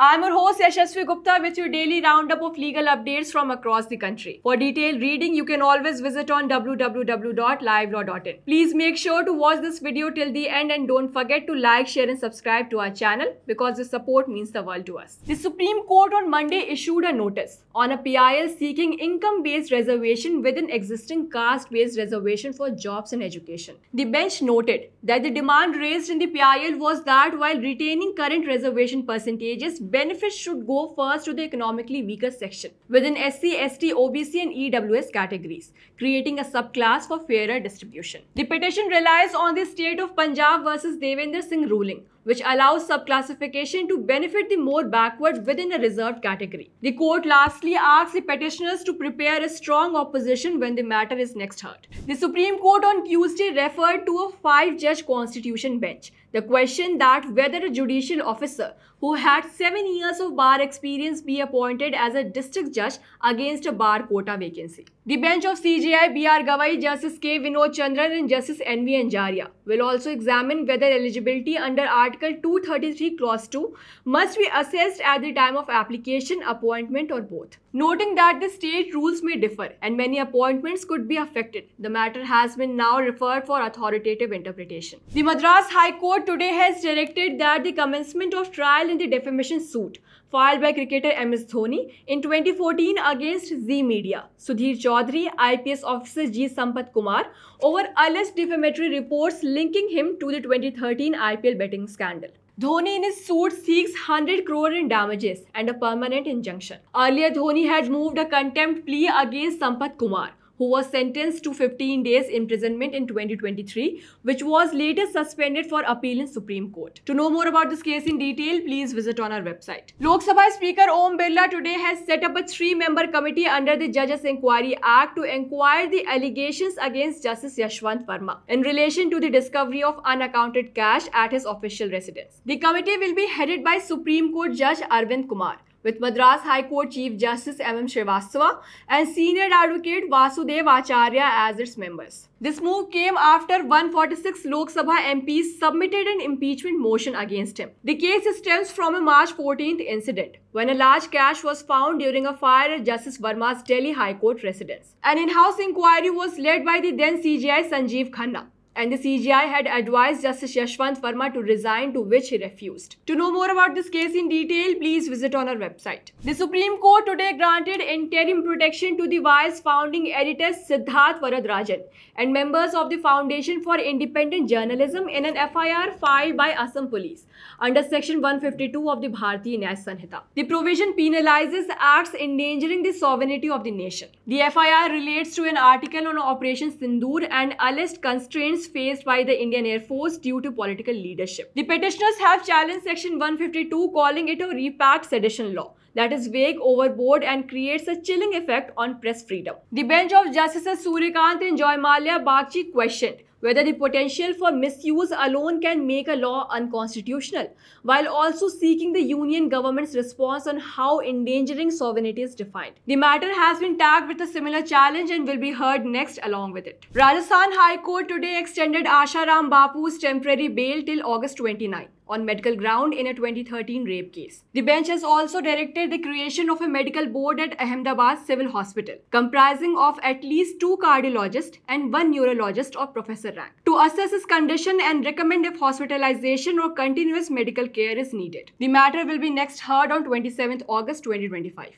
I'm your host Yashasvi Gupta with your daily roundup of legal updates from across the country. For detailed reading, you can always visit on www.livelaw.in. Please make sure to watch this video till the end and don't forget to like, share and subscribe to our channel because the support means the world to us. The Supreme Court on Monday issued a notice on a PIL seeking income-based reservation within existing caste-based reservation for jobs and education. The bench noted that the demand raised in the PIL was that while retaining current reservation percentages, benefits should go first to the economically weaker section within SC, ST, OBC and EWS categories, creating a subclass for fairer distribution. The petition relies on the state of Punjab versus Devendra Singh ruling, which allows subclassification to benefit the more backward within a reserved category. The court lastly asks the petitioners to prepare a strong opposition when the matter is next heard. The Supreme Court on Tuesday referred to a 5-judge constitution bench the question that whether a judicial officer who had 7 years of bar experience be appointed as a district judge against a bar quota vacancy. The bench of CJI B.R. Gavai, Justice K. Vinod Chandran and Justice N.V. Anjaria will also examine whether eligibility under Article 233 Clause 2 must be assessed at the time of application, appointment or both. Noting that the state rules may differ and many appointments could be affected, the matter has been now referred for authoritative interpretation. The Madras High Court today has directed that the commencement of trial in the defamation suit filed by cricketer MS Dhoni in 2014 against Zee Media, Sudhir Chaudhary, IPS officer G. Sampath Kumar over alleged defamatory reports linking him to the 2013 IPL betting scandal. Dhoni in his suit seeks 100 crore in damages and a permanent injunction. Earlier, Dhoni had moved a contempt plea against Sampath Kumar, who was sentenced to 15 days imprisonment in 2023, which was later suspended for appeal in Supreme Court. To know more about this case in detail, please visit on our website. Lok Sabha Speaker Om Birla today has set up a 3-member committee under the Judges Inquiry Act to inquire the allegations against Justice Yashwant Verma in relation to the discovery of unaccounted cash at his official residence. The committee will be headed by Supreme Court Judge Arvind Kumar, with Madras High Court Chief Justice M.M. Srivastava and Senior Advocate Vasudev Acharya as its members. This move came after 146 Lok Sabha MPs submitted an impeachment motion against him. The case stems from a March 14th incident when a large cash was found during a fire at Justice Verma's Delhi High Court residence. An in-house inquiry was led by the then CJI Sanjeev Khanna, and the CJI had advised Justice Yashwant Verma to resign, to which he refused. To know more about this case in detail, please visit on our website. The Supreme Court today granted interim protection to the Vice founding editor Siddharth Varadarajan and members of the Foundation for Independent Journalism in an FIR filed by Assam Police under Section 152 of the Bharatiya Nyaya Sanhita. The provision penalizes acts endangering the sovereignty of the nation. The FIR relates to an article on Operation Sindoor and alleged constraints faced by the Indian Air Force due to political leadership. The petitioners have challenged Section 152, calling it a repacked sedition law that is vague, overboard and creates a chilling effect on press freedom. The bench of Justices Suryakant and Joy Mallya Bagchi questioned whether the potential for misuse alone can make a law unconstitutional, while also seeking the union government's response on how endangering sovereignty is defined. The matter has been tagged with a similar challenge and will be heard next along with it. Rajasthan High Court today extended Asha Ram Bapu's temporary bail till August 29 on medical ground in a 2013 rape case. The bench has also directed the creation of a medical board at Ahmedabad Civil Hospital, comprising of at least 2 cardiologists and 1 neurologist of professor rank, to assess his condition and recommend if hospitalization or continuous medical care is needed. The matter will be next heard on 27th August 2025.